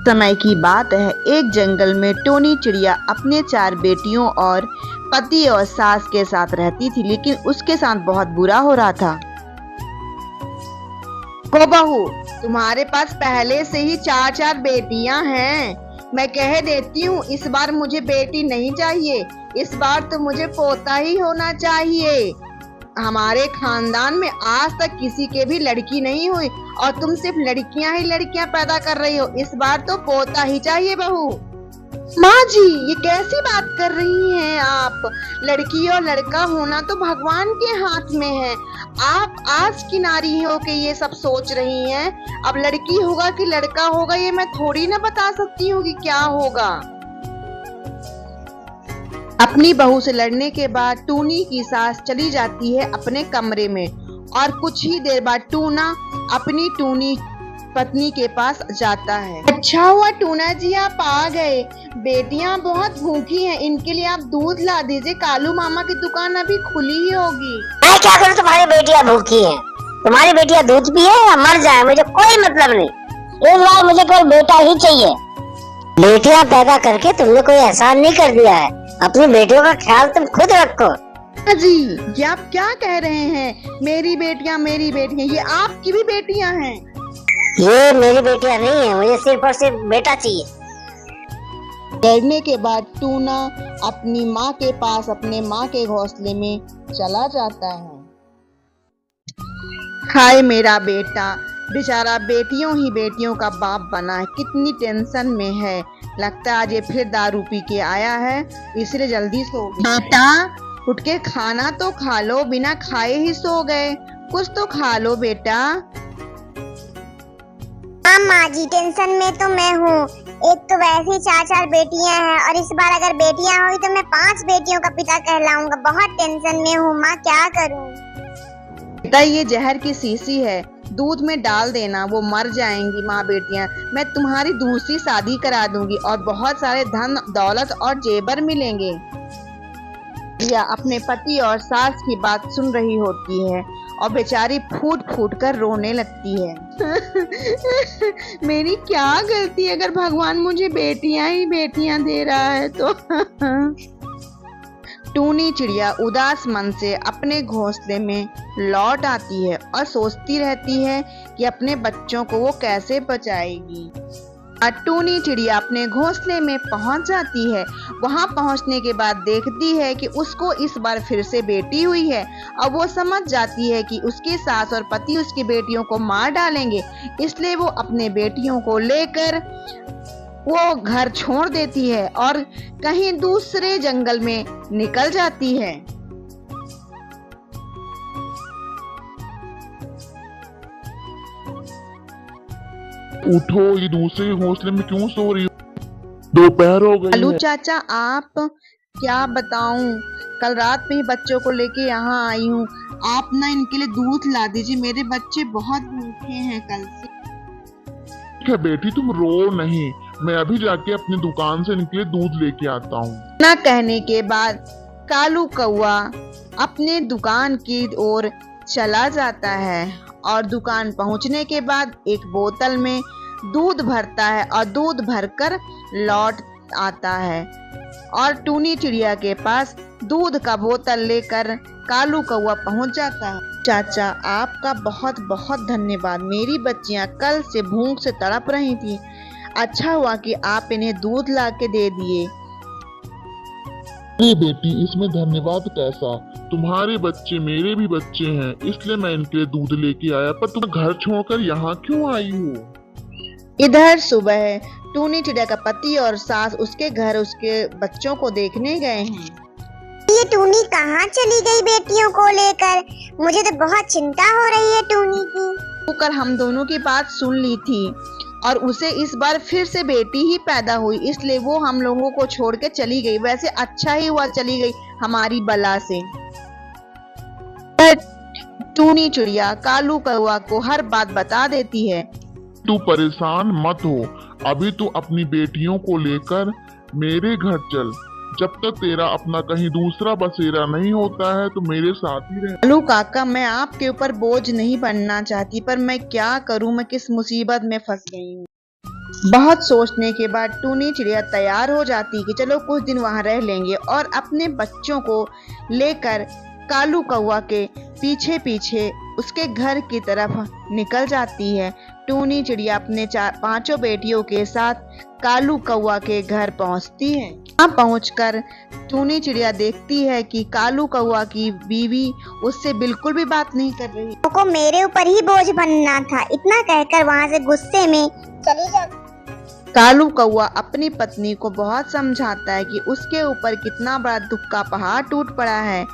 समय की बात है, एक जंगल में टूनी चिड़िया अपने 4 बेटियों और पति और सास के साथ रहती थी, लेकिन उसके साथ बहुत बुरा हो रहा था। को बहू, तुम्हारे पास पहले से ही 4 बेटियां हैं। मैं कह देती हूँ, इस बार मुझे बेटी नहीं चाहिए, इस बार तो मुझे पोता ही होना चाहिए। हमारे खानदान में आज तक किसी के भी लड़की नहीं हुई और तुम सिर्फ लड़कियां ही लड़कियां पैदा कर रही हो। इस बार तो पोता ही चाहिए बहू। माँ जी, ये कैसी बात कर रही हैं आप? लड़की और लड़का होना तो भगवान के हाथ में है। आप आज की नारी हो के ये सब सोच रही हैं। अब लड़की होगा कि लड़का होगा ये मैं थोड़ी ना बता सकती हूँ कि क्या होगा। अपनी बहू से लड़ने के बाद टूनी की सास चली जाती है अपने कमरे में और कुछ ही देर बाद टूना अपनी टूनी पत्नी के पास जाता है। अच्छा हुआ टूना जी आप आ गए। बेटियां बहुत भूखी हैं, इनके लिए आप दूध ला दीजिए। कालू मामा की दुकान अभी खुली ही होगी। मैं क्या करूं? तुम्हारी बेटियां भूखी हैं। तुम्हारी बेटियां दूध पिए या मर जाए, मुझे कोई मतलब नहीं। इस बार मुझे केवल बेटा ही चाहिए। बेटियां पैदा करके तुमने कोई एहसान नहीं कर दिया है। अपनी बेटियों का ख्याल तुम खुद रखो। जी, ये आप क्या कह रहे हैं? मेरी बेटियां, ये आपकी भी बेटियां हैं। ये मेरी बेटियां नहीं है, मुझे सिर्फ और सिर्फ बेटा चाहिए। लड़ने के बाद टूना अपनी माँ के पास अपने माँ के घोंसले में चला जाता है। हाय मेरा बेटा, बेचारा बेटियों ही बेटियों का बाप बना है, कितनी टेंशन में है। लगता है आज ये फिर दारू पी के आया है, इसलिए जल्दी सो गया। बेटा उठ के खाना तो खा लो, बिना खाए ही सो गए। कुछ तो खा लो बेटा। माँ जी, टेंशन में तो मैं हूँ। एक तो वैसे ही 4 बेटियां हैं और इस बार अगर बेटियां हुई तो मैं 5 बेटियों का पिता कहलाऊंगा। बहुत टेंशन में हूँ माँ, क्या करूँ? बेटा ये जहर की शीशी है, दूध में डाल देना, वो मर जाएंगी माँ बेटियां। मैं तुम्हारी दूसरी शादी करा दूंगी और बहुत सारे धन दौलत और जेवर मिलेंगे। या अपने पति और सास की बात सुन रही होती है और बेचारी फूट फूट कर रोने लगती है। मेरी क्या गलती है अगर भगवान मुझे बेटियां ही बेटियां दे रहा है तो। टूनी चिड़िया उदास मन से अपने घोंसले में लौट आती है और सोचती रहती है कि अपने बच्चों को वो कैसे बचाएगी। टूनी चिड़िया अपने घोंसले में पहुंच जाती है। वहां पहुंचने के बाद देखती है कि उसको इस बार फिर से बेटी हुई है और वो समझ जाती है कि उसके सास और पति उसकी बेटियों को मार डालेंगे, इसलिए वो अपने बेटियों को लेकर वो घर छोड़ देती है और कहीं दूसरे जंगल में निकल जाती है। उठो, ये दूसरे घोंसले में क्यों सो रही हो? दोपहर हो गई कालू है। चाचा, आप क्या बताऊं, कल रात में ही बच्चों को लेके यहाँ आई हूँ। आप ना इनके लिए दूध ला दीजिए, मेरे बच्चे बहुत भूखे हैं कल से। ठीक है बेटी, तुम रो नहीं, मैं अभी जाके अपनी दुकान से इनके लिए दूध लेके आता हूँ। ना कहने के बाद कालू कौआ अपने दुकान की ओर चला जाता है और दुकान पहुंचने के बाद एक बोतल में दूध भरता है और दूध भरकर लौट आता है और टूनी चिड़िया के पास दूध का बोतल लेकर कालू कौआ पहुंच जाता है। चाचा, आपका बहुत बहुत धन्यवाद। मेरी बच्चियां कल से भूख से तड़प रही थी, अच्छा हुआ कि आप इन्हें दूध ला के दे दिए। अरे बेटी, इसमें धन्यवाद कैसा? तुम्हारे बच्चे मेरे भी बच्चे हैं, इसलिए मैं इनके लिए दूध लेके आया। पर तुम घर छोड़कर यहाँ क्यों आई हो? इधर सुबह टूनी चिड़िया का पति और सास उसके घर उसके बच्चों को देखने गए हैं। ये टूनी कहाँ चली गई बेटियों को लेकर? मुझे तो बहुत चिंता हो रही है टूनी की। कल हम दोनों की बात सुन ली थी और उसे इस बार फिर से बेटी ही पैदा हुई, इसलिए वो हम लोगों को छोड़ के चली गई। वैसे अच्छा ही हुआ चली गई हमारी बला से। टूनी चिड़िया कालू कौआ को हर बात बता देती है। तू परेशान मत हो, अभी तू अपनी बेटियों को लेकर मेरे घर चल। जब तक तेरा अपना कहीं दूसरा बसेरा नहीं होता है तो मेरे साथ ही रह। कालू काका, मैं आपके ऊपर बोझ नहीं बनना चाहती, पर मैं क्या करूं, मैं किस मुसीबत में फंस गई हूँ। बहुत सोचने के बाद टूनी चिड़िया तैयार हो जाती कि चलो कुछ दिन वहां रह लेंगे और अपने बच्चों को लेकर कालू कौवा के पीछे पीछे उसके घर की तरफ निकल जाती है। टूनी चिड़िया अपने पांचों बेटियों के साथ कालू कौवा के घर पहुंचती है। वहां पहुंचकर टूनी चिड़िया देखती है कि कालू कौवा की बीवी उससे बिल्कुल भी बात नहीं कर रही। को मेरे ऊपर ही बोझ बनना था, इतना कहकर वहाँ से गुस्से में चली जाती। कालू कौवा अपनी पत्नी को बहुत समझाता है कि उसके ऊपर कितना बड़ा दुख का पहाड़ टूट पड़ा है।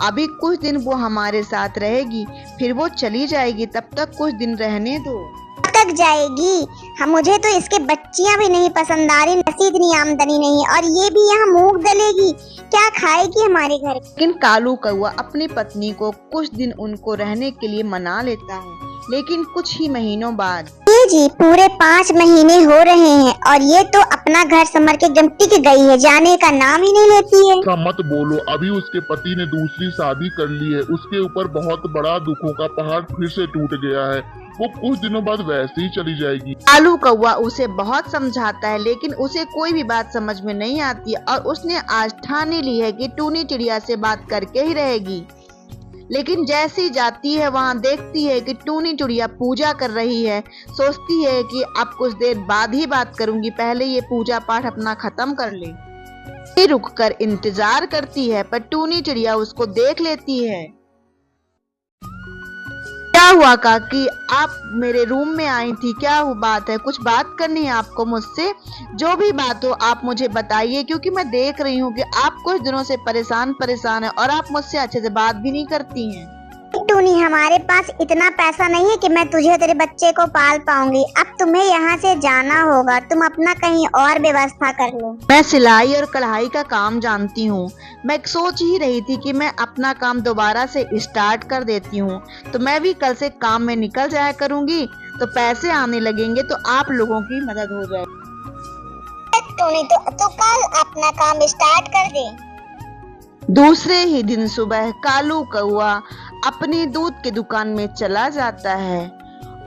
अभी कुछ दिन वो हमारे साथ रहेगी, फिर वो चली जाएगी, तब तक कुछ दिन रहने दो। कब तक जाएगी? हम मुझे तो इसके बच्चियां भी नहीं पसंद आ रही, ऐसी इतनी आमदनी नहीं, और ये भी यहाँ मूंग दलेगी, क्या खाएगी हमारे घर? लेकिन कालू कौवा अपनी पत्नी को कुछ दिन उनको रहने के लिए मना लेता है, लेकिन कुछ ही महीनों बाद जी पूरे 5 महीने हो रहे हैं और ये तो अपना घर संभल के एकदम टिक गई है, जाने का नाम ही नहीं लेती है। ऐसा मत बोलो, अभी उसके पति ने दूसरी शादी कर ली है, उसके ऊपर बहुत बड़ा दुखों का पहाड़ फिर से टूट गया है, वो कुछ दिनों बाद वैसे ही चली जाएगी। कालू कौवा उसे बहुत समझाता है, लेकिन उसे कोई भी बात समझ में नहीं आती और उसने आज ठान ली है कि टूनी चिड़िया से बात करके ही रहेगी। लेकिन जैसे ही जाती है वहां देखती है कि टूनी चिड़िया पूजा कर रही है। सोचती है कि अब कुछ देर बाद ही बात करूंगी, पहले ये पूजा पाठ अपना खत्म कर ले। फिर रुककर इंतजार करती है, पर टूनी चिड़िया उसको देख लेती है। क्या हुआ काकी, आप मेरे रूम में आई थी, क्या बात है? कुछ बात करनी है आपको मुझसे? जो भी बात हो आप मुझे बताइए, क्योंकि मैं देख रही हूँ कि आप कुछ दिनों से परेशान है और आप मुझसे अच्छे से बात भी नहीं करती हैं। टूनी, हमारे पास इतना पैसा नहीं है कि मैं तुझे और तेरे बच्चे को पाल पाऊंगी। अब तुम्हें यहाँ से जाना होगा, तुम अपना कहीं और व्यवस्था कर लो। मैं सिलाई और कढ़ाई का काम जानती हूँ। मैं सोच ही रही थी कि मैं अपना काम दोबारा से स्टार्ट कर देती हूँ, तो मैं भी कल से काम में निकल जाया करूँगी, तो पैसे आने लगेंगे, तो आप लोगों की मदद हो जाएगी। टूनी, तो कल अपना काम स्टार्ट कर दे। दूसरे ही दिन सुबह कालू कौवा अपनी दूध की दुकान में चला जाता है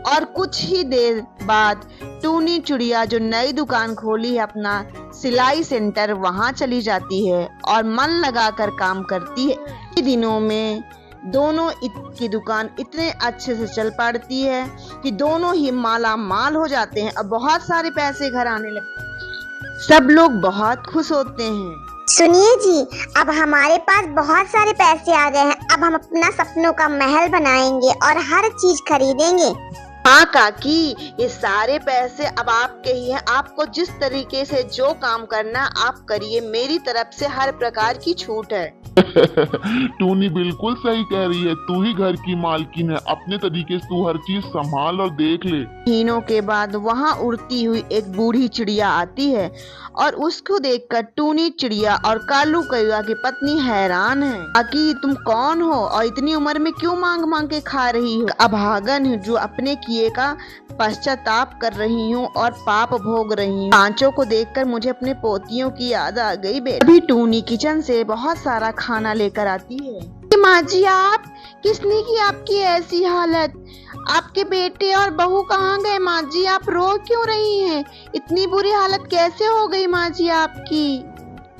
और कुछ ही देर बाद टूनी चिड़िया जो नई दुकान खोली है अपना सिलाई सेंटर, वहां चली जाती है और मन लगाकर काम करती है। इन दिनों में दोनों की दुकान इतने अच्छे से चल पड़ती है कि दोनों ही माला माल हो जाते हैं और बहुत सारे पैसे घर आने लगते हैं। सब लोग बहुत खुश होते हैं। सुनिए जी, अब हमारे पास बहुत सारे पैसे आ गए हैं, अब हम अपना सपनों का महल बनाएंगे और हर चीज खरीदेंगे। हाँ काकी, ये सारे पैसे अब आपके ही हैं। आपको जिस तरीके से जो काम करना आप करिए, मेरी तरफ से हर प्रकार की छूट है। टूनी बिल्कुल सही कह रही है, तू ही घर की मालकिन है, अपने तरीके से तू हर चीज संभाल और देख ले। महीनों के बाद वहां उड़ती हुई एक बूढ़ी चिड़िया आती है और उसको देखकर टूनी चिड़िया और कालू कौवा की पत्नी हैरान है। काकी, तुम कौन हो और इतनी उम्र में क्यों मांग मांग के खा रही हो? अभागन हूँ जो अपने किए का पश्चाताप कर रही हूँ और पाप भोग रही हूँ। पांचों को देखकर मुझे अपने पोतियों की याद आ गई। अभी टूनी किचन से बहुत सारा खाना लेकर आती है। माँ जी, आप किसने की आपकी ऐसी हालत? आपके बेटे और बहू कहाँ गए? माँ जी, आप रो क्यों रही हैं? इतनी बुरी हालत कैसे हो गई माँ जी आपकी?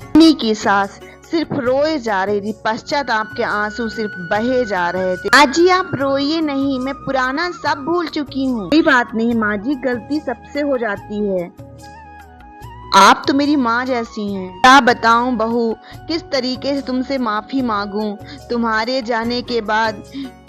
टूनी की सास सिर्फ रोए जा रही थी, पश्चाताप के आंसू सिर्फ बहे जा रहे थे। माँ जी, आप रोइए नहीं, मैं पुराना सब भूल चुकी हूँ। कोई बात नहीं माँ जी, गलती सबसे हो जाती है, आप तो मेरी माँ जैसी हैं। क्या बताऊं बहू, किस तरीके से तुमसे माफी मांगूं। तुम्हारे जाने के बाद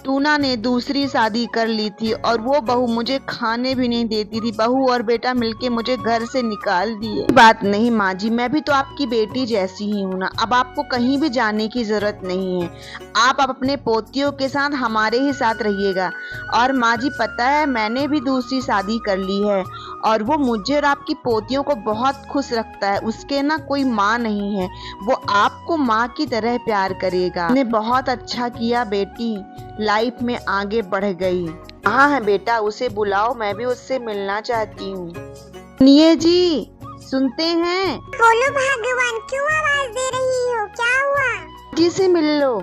टूना ने दूसरी शादी कर ली थी और वो बहू मुझे खाने भी नहीं देती थी। बहू और बेटा मिलके मुझे घर से निकाल दिए। बात नहीं माँ जी, मैं भी तो आपकी बेटी जैसी ही हूँ ना। अब आपको कहीं भी जाने की जरूरत नहीं है। आप अपने पोतियों के साथ हमारे ही साथ रहिएगा। और माँ जी, पता है मैंने भी दूसरी शादी कर ली है और वो मुझे और आपकी पोतियों को बहुत खुश रखता है। उसके ना कोई माँ नहीं है, वो आपको माँ की तरह प्यार करेगा। ने बहुत अच्छा किया बेटी, लाइफ में आगे बढ़ गई। कहाँ है बेटा, उसे बुलाओ, मैं भी उससे मिलना चाहती हूँ। सुनिए जी, सुनते हैं? बोलो भगवान, क्यों आवाज दे रही हो, क्या हुआ? जी से मिल लो।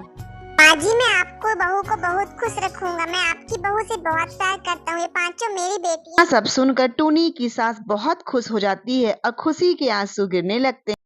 माँ जी मैं आपको बहू को बहुत खुश रखूंगा। मैं आपकी बहू से बहुत प्यार करता हूँ। ये पांचों मेरी बेटियां। सब सुनकर टुनी की सास बहुत खुश हो जाती है और खुशी के आंसू गिरने लगते हैं।